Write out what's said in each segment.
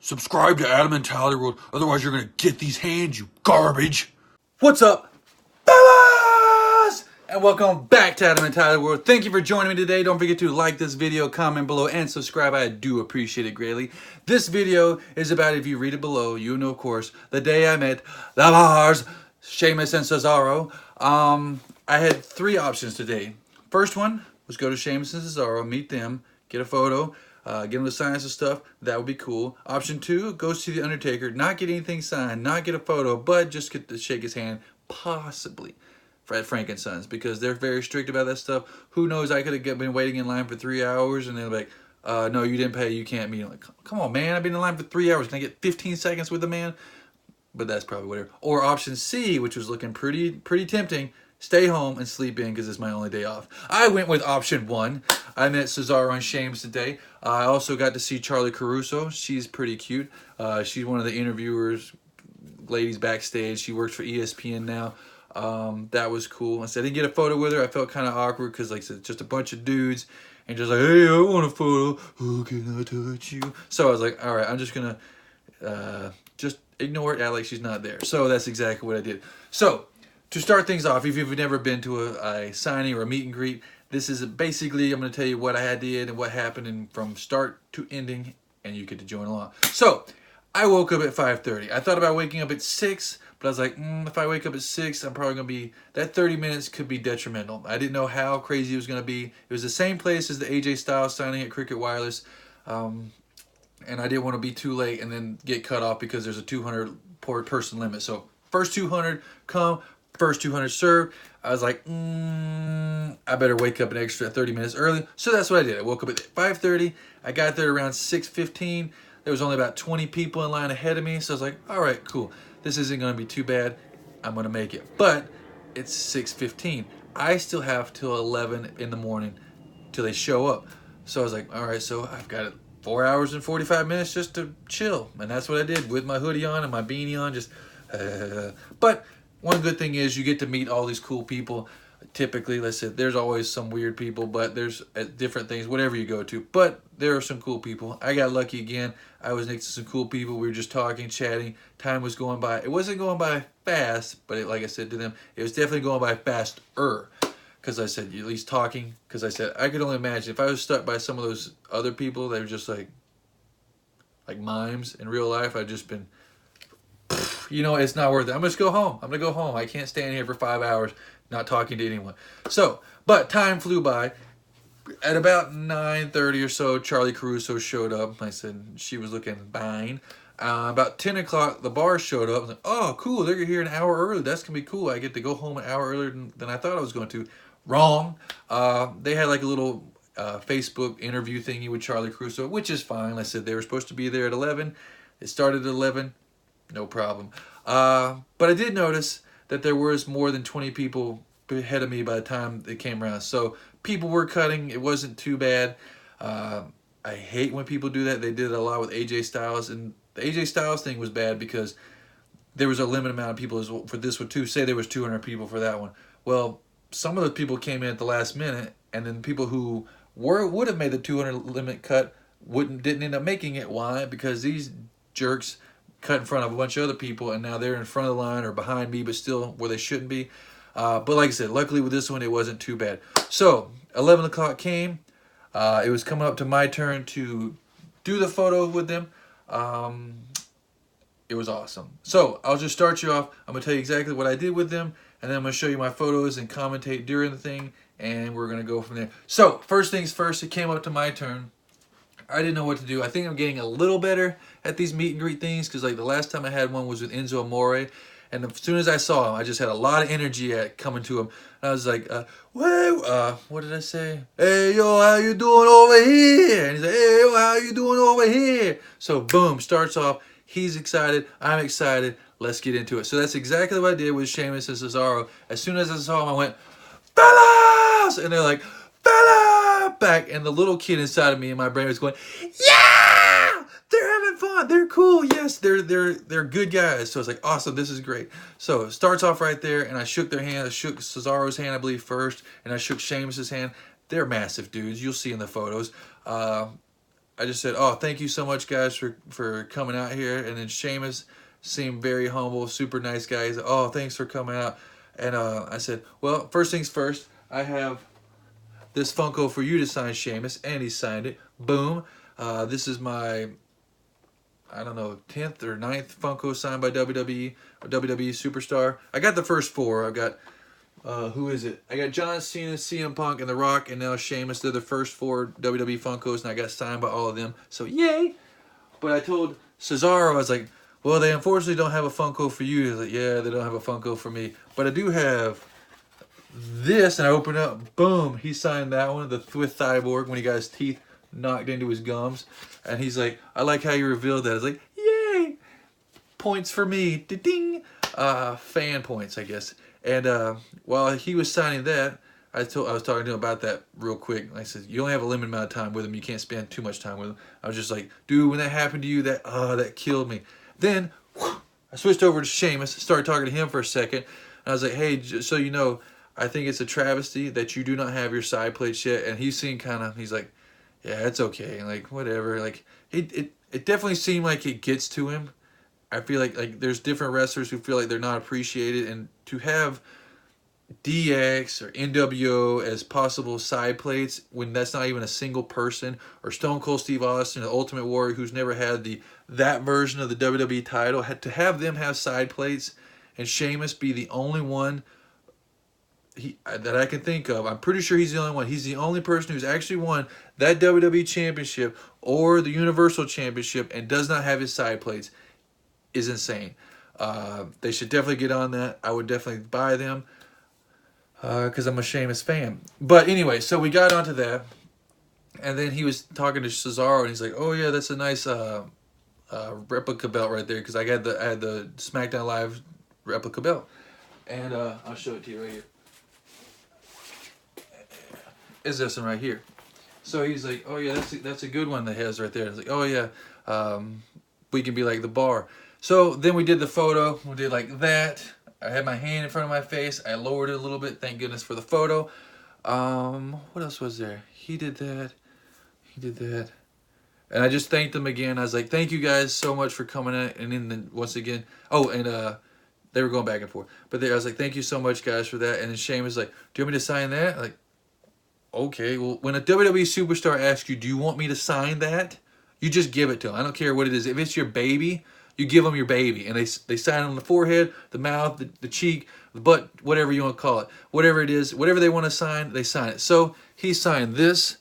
Subscribe to Adam and Tyler World, otherwise you're gonna get these hands, you garbage. What's up, fellas? And welcome back to Adam and Tyler World. Thank you for joining me today. Don't forget to like this video, comment below, and subscribe. I do appreciate it greatly. This video is about, if you read it below, you know, of course, the day I met the Lars, Sheamus, and Cesaro. I had three options today. First one was go to Sheamus and Cesaro, meet them, get a photo, get them to sign some stuff. That would be cool. Option two, go see the Undertaker, not get anything signed, not get a photo, but just get to shake his hand, possibly at Frankenstein's, because they're very strict about that stuff. Who knows? I could have been waiting in line for 3 hours, and they're like, no, you didn't pay, you can't meet. I'm like, come on, man, I've been in line for 3 hours. Can I get 15 seconds with the man? But that's probably whatever. Or option C, which was looking pretty tempting, stay home and sleep in because it's my only day off. I went with option one. I met Cesaro and Sheamus today. I also got to see Charlie Caruso. She's pretty cute. She's one of the interviewers, ladies backstage. She works for ESPN now. That was cool. I said I didn't get a photo with her. I felt kind of awkward because, like I said, just a bunch of dudes and just like, hey, I want a photo. Oh, can I touch you? So I was like, all right, I'm just gonna just ignore it, act like she's not there. So that's exactly what I did. So to start things off, if you've never been to a signing or a meet and greet, this is basically, I'm going to tell you what I did and what happened, and from start to ending, and you get to join along. So I woke up at 5:30. I thought about waking up at 6, but I was like, if I wake up at 6, I'm probably going to be, that 30 minutes could be detrimental. I didn't know how crazy it was going to be. It was the same place as the AJ Styles signing at Cricket Wireless, and I didn't want to be too late and then get cut off because there's a 200 person limit. So first 200 come, first 200 served. I was like, I better wake up an extra 30 minutes early. So that's what I did. I woke up at 5:30. I got there around 6:15. There was only about 20 people in line ahead of me. So I was like, all right, cool. This isn't going to be too bad. I'm going to make it. But it's 6:15. I still have till 11 in the morning till they show up. So I was like, all right, so I've got 4 hours and 45 minutes just to chill. And that's what I did with my hoodie on and my beanie on. Just, but one good thing is you get to meet all these cool people. Typically, let's say there's always some weird people, but there's different things, whatever you go to. But there are some cool people. I got lucky again. I was next to some cool people. We were just talking, chatting. Time was going by. It wasn't going by fast, but like I said to them, it was definitely going by faster. Because I said, you at least talking. Because I said, I could only imagine if I was stuck by some of those other people that were just like mimes in real life, I'd just been, you know, it's not worth it. I'm going to go home. I'm going to go home. I can't stand here for 5 hours not talking to anyone. So, but time flew by. At about 9:30 or so, Charlie Caruso showed up. I said she was looking fine. About 10 o'clock, the bar showed up. I was like, oh, cool. They're here an hour early. That's going to be cool. I get to go home an hour earlier than I thought I was going to. Wrong. They had like a little Facebook interview thingy with Charlie Caruso, which is fine. I said they were supposed to be there at 11. It started at 11. No problem. But I did notice that there was more than 20 people ahead of me by the time they came around. So people were cutting. It wasn't too bad. I hate when people do that. They did it a lot with AJ Styles. And the AJ Styles thing was bad because there was a limited amount of people for this one too. Say there was 200 people for that one. Well, some of the people came in at the last minute, and then people who would have made the 200 limit cut didn't end up making it. Why? Because these jerks cut in front of a bunch of other people, and now they're in front of the line or behind me, but still where they shouldn't be. But like I said, luckily with this one, it wasn't too bad. So 11 o'clock came. It was coming up to my turn to do the photo with them. It was awesome. So I'll just start you off. I'm going to tell you exactly what I did with them, and then I'm going to show you my photos and commentate during the thing, and we're going to go from there. So first things first, it came up to my turn. I didn't know what to do. I think I'm getting a little better at these meet and greet things because like the last time I had one was with Enzo Amore. And as soon as I saw him, I just had a lot of energy at coming to him. And I was like, what did I say? Hey, yo, how you doing over here? And he's like, hey, yo, how you doing over here? So boom, starts off. He's excited. I'm excited. Let's get into it. So that's exactly what I did with Sheamus and Cesaro. As soon as I saw him, I went, fellas! And they're like, fella! Back. And the little kid inside of me in my brain was going, yeah! They're having fun. They're cool. Yes, they're good guys. So it's like, awesome. This is great. So it starts off right there, and I shook their hand. I shook Cesaro's hand, I believe, first, and I shook Sheamus's hand. They're massive dudes. You'll see in the photos. I just said, oh, thank you so much, guys, for coming out here. And then Sheamus seemed very humble, super nice guy. He's like, oh, thanks for coming out. And I said, well, first things first, I have this Funko for you to sign, Sheamus, and he signed it. Boom. This is my, I don't know, 10th or 9th Funko signed by WWE, or WWE Superstar. I got the first 4. I've got, who is it? I got John Cena, CM Punk, and The Rock, and now Sheamus. They're the first 4 WWE Funkos, and I got signed by all of them. So, yay! But I told Cesaro, I was like, well, they unfortunately don't have a Funko for you. He's like, yeah, they don't have a Funko for me. But I do have this, and I opened up, boom, he signed that one, the with Cyborg, when he got his teeth knocked into his gums. And he's like, I like how you revealed that. I was like, yay! Points for me. Ding! Fan points, I guess. And while he was signing that, I was talking to him about that real quick. I said, you only have a limited amount of time with him. You can't spend too much time with him. I was just like, dude, when that happened to you, that killed me. Then whew, I switched over to Sheamus, started talking to him for a second. And I was like, hey, just so you know, I think it's a travesty that you do not have your side plates yet. And he's like, yeah, it's okay. Like, whatever. Like, it definitely seemed like it gets to him. I feel like there's different wrestlers who feel like they're not appreciated. And to have DX or NWO as possible side plates when that's not even a single person, or Stone Cold Steve Austin, the Ultimate Warrior, who's never had that version of the WWE title, had to have them have side plates, and Sheamus be the only one that I can think of. I'm pretty sure he's the only one. He's the only person who's actually won that WWE Championship or the Universal Championship and does not have his side plates. Is insane. They should definitely get on that. I would definitely buy them. Because I'm a Sheamus fan. But anyway, so we got onto that. And then he was talking to Cesaro, and he's like, oh, yeah, that's a nice replica belt right there. Because I had the SmackDown Live replica belt. And I'll show it to you right here. Is this one right here. So he's like, oh, yeah, that's a good one that he has right there. And I was like, oh, yeah, we can be like the Bar. So then we did the photo. We did like that. I had my hand in front of my face. I lowered it a little bit. Thank goodness for the photo. What else was there? He did that. He did that. And I just thanked them again. I was like, thank you guys so much for coming in. And then once again, oh, and they were going back and forth. But I was like, thank you so much, guys, for that. And then Shane was like, do you want me to sign that? Like, okay. Well, when a WWE superstar asks you, do you want me to sign that? You just give it to them. I don't care what it is. If it's your baby, you give them your baby, and they sign on the forehead, the mouth, the cheek, the butt, whatever you want to call it. Whatever it is, whatever they want to sign, they sign it. So he signed this,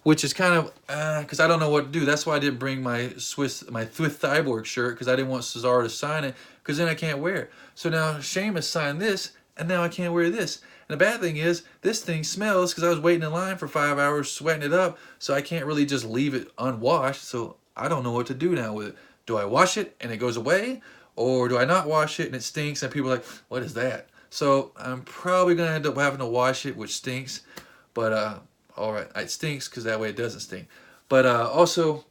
which is kind of, because I don't know what to do. That's why I didn't bring my Swiss Cyborg shirt, because I didn't want Cesaro to sign it, because then I can't wear it. So now Sheamus signed this, and now I can't wear this. And the bad thing is, this thing smells, because I was waiting in line for 5 hours, sweating it up, so I can't really just leave it unwashed. So I don't know what to do now with it. Do I wash it and it goes away? Or do I not wash it and it stinks and people are like, what is that? So I'm probably going to end up having to wash it, which stinks. But, all right, it stinks because that way it doesn't stink. But also,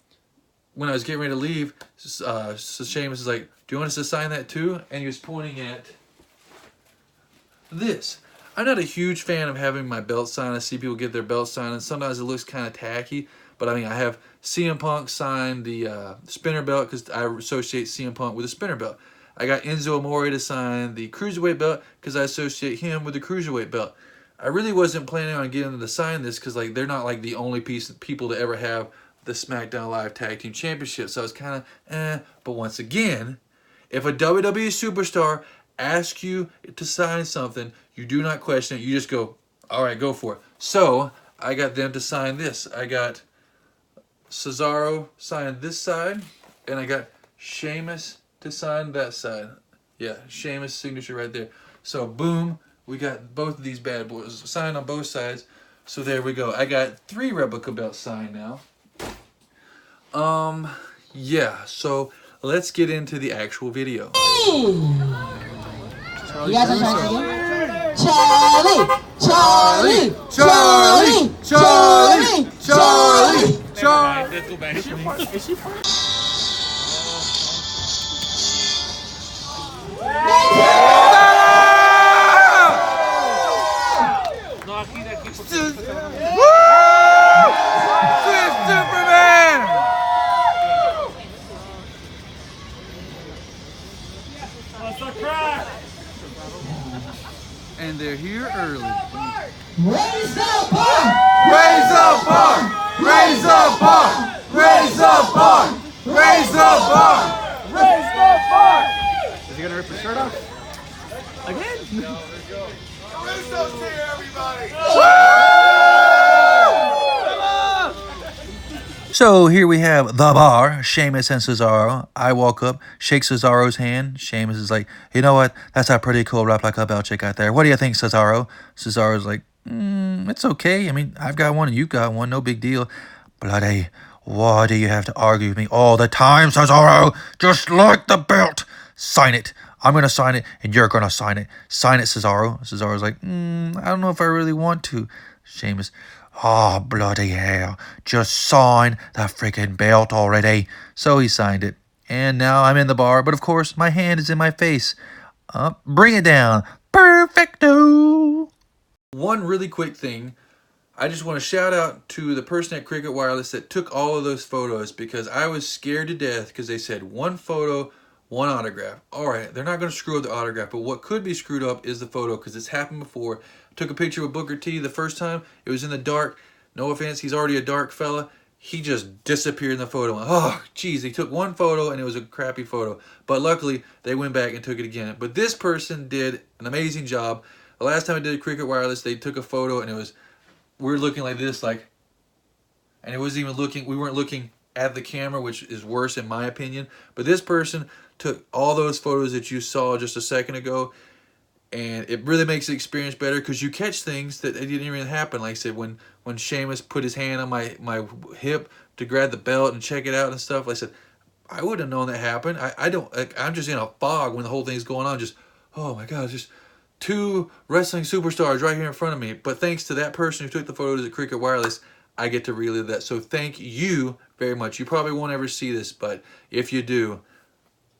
when I was getting ready to leave, Sheamus is like, do you want us to sign that too? And he was pointing at this. I'm not a huge fan of having my belt signed. I see people get their belt signed, and sometimes it looks kind of tacky. But I mean, I have CM Punk sign the spinner belt because I associate CM Punk with a spinner belt. I got Enzo Amore to sign the cruiserweight belt because I associate him with the cruiserweight belt. I really wasn't planning on getting them to sign this because like they're not like the only people to ever have the SmackDown Live Tag Team Championship. So I was kind of But once again, if a WWE superstar asks you to sign something, you do not question it. You just go, all right, go for it. So I got them to sign this. I got Cesaro signed this side, and I got Sheamus to sign that side. Yeah, Sheamus' signature right there. So boom, we got both of these bad boys signed on both sides. So there we go. I got 3 replica belts signed now. Yeah, so let's get into the actual video. You guys are Charlie, Charlie, Charlie, Charlie, Charlie, Charlie. Is she fun? Superman! What's the crack? And they're here early. Raise the bar! Raise the bar! Raise the bar! Raise the bar! Raise the bar! Raise the bar! Is he gonna rip his shirt off? Again? Russo's here, everybody! So here we have the bar, Sheamus and Cesaro. I walk up, shake Cesaro's hand. Sheamus is like, you know what? That's a pretty cool replica belt you got there. What do you think, Cesaro? Cesaro's like, it's okay. I mean, I've got one and you've got one. No big deal. Bloody, why do you have to argue with me all the time, Cesaro? Just like the belt. Sign it. I'm going to sign it and you're going to sign it. Sign it, Cesaro. Cesaro's like, I don't know if I really want to. Sheamus, oh, bloody hell. Just sign the freaking belt already. So he signed it. And now I'm in the bar, but of course, my hand is in my face. Bring it down. Perfecto. One really quick thing. I just want to shout out to the person at Cricket Wireless that took all of those photos because I was scared to death because they said one photo, one autograph. All right, they're not going to screw up the autograph, but what could be screwed up is the photo because it's happened before. Took a picture with Booker T the first time. It was in the dark. No offense, he's already a dark fella. He just disappeared in the photo. Oh, geez, they took one photo and it was a crappy photo. But luckily, they went back and took it again. But this person did an amazing job. The last time I did Cricket Wireless, they took a photo and it was, we're looking like this, like, and it wasn't even looking, we weren't looking at the camera, which is worse in my opinion. But this person took all those photos that you saw just a second ago, and it really makes the experience better because you catch things that didn't even happen. Like I said, when Sheamus put his hand on my hip to grab the belt and check it out and stuff, like I said, I wouldn't have known that happened. I don't, like, I'm just in a fog when the whole thing's going on. Just, oh my God, just two wrestling superstars right here in front of me. But thanks to that person who took the photos at Cricket Wireless, I get to relive that. So thank you very much. You probably won't ever see this, but if you do,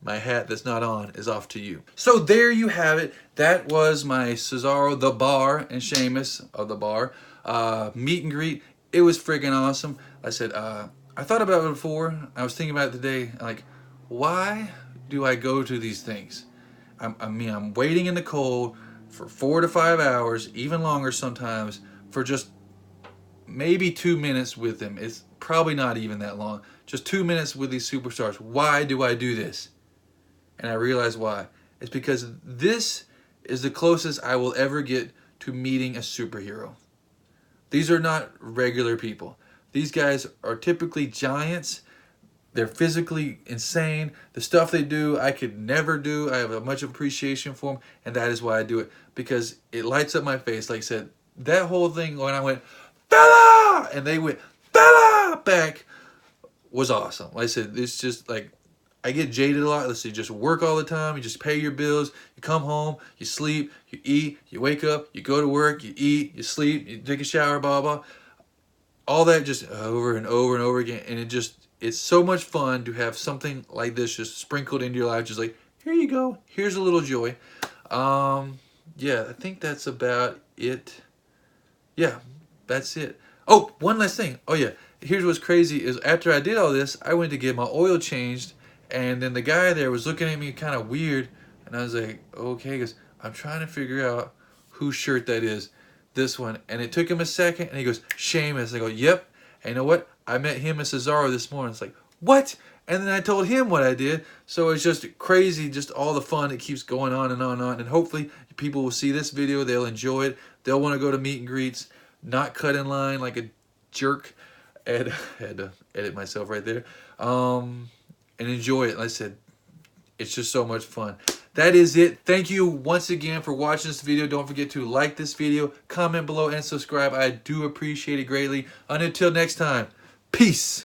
my hat that's not on is off to you. So there you have it. That was my Cesaro, the Bar, and Sheamus of the Bar meet and greet. It was friggin' awesome. I said, I thought about it before. I was thinking about it today. Like, why do I go to these things? I'm waiting in the cold for 4 to 5 hours, even longer sometimes, for just maybe 2 minutes with them. It's probably not even that long. Just 2 minutes with these superstars. Why do I do this? And I realize why. It's because this is the closest I will ever get to meeting a superhero. These are not regular people. These guys are typically giants. They're physically insane. The stuff they do, I could never do. I have a much appreciation for them, and that is why I do it. Because it lights up my face. Like I said, that whole thing when I went, Bella! And they went, Bella! Back was awesome. Like I said, it's just like, I get jaded a lot. Let's see, just work all the time. You just pay your bills. You come home, you sleep, you eat, you wake up, you go to work, you eat, you sleep, you take a shower, blah, blah. All that just over and over and over again. And it's so much fun to have something like this just sprinkled into your life. Just like, here you go. Here's a little joy. Yeah, I think that's about it. Yeah, that's it. Oh, one last thing. Oh, yeah. Here's what's crazy is after I did all this, I went to get my oil changed. And then the guy there was looking at me kind of weird. And I was like, okay. He goes, I'm trying to figure out whose shirt that is. This one. And it took him a second. And he goes, Sheamus. I go, yep. And you know what? I met him and Cesaro this morning. It's like, what? And then I told him what I did. So it's just crazy. Just all the fun. It keeps going on and on and on. And hopefully people will see this video. They'll enjoy it. They'll want to go to meet and greets. Not cut in line like a jerk. And I had to edit myself right there. And enjoy it. Like I said, it's just so much fun. That is it. Thank you once again for watching this video. Don't forget to like this video, comment below, and subscribe. I do appreciate it greatly. Until next time, peace.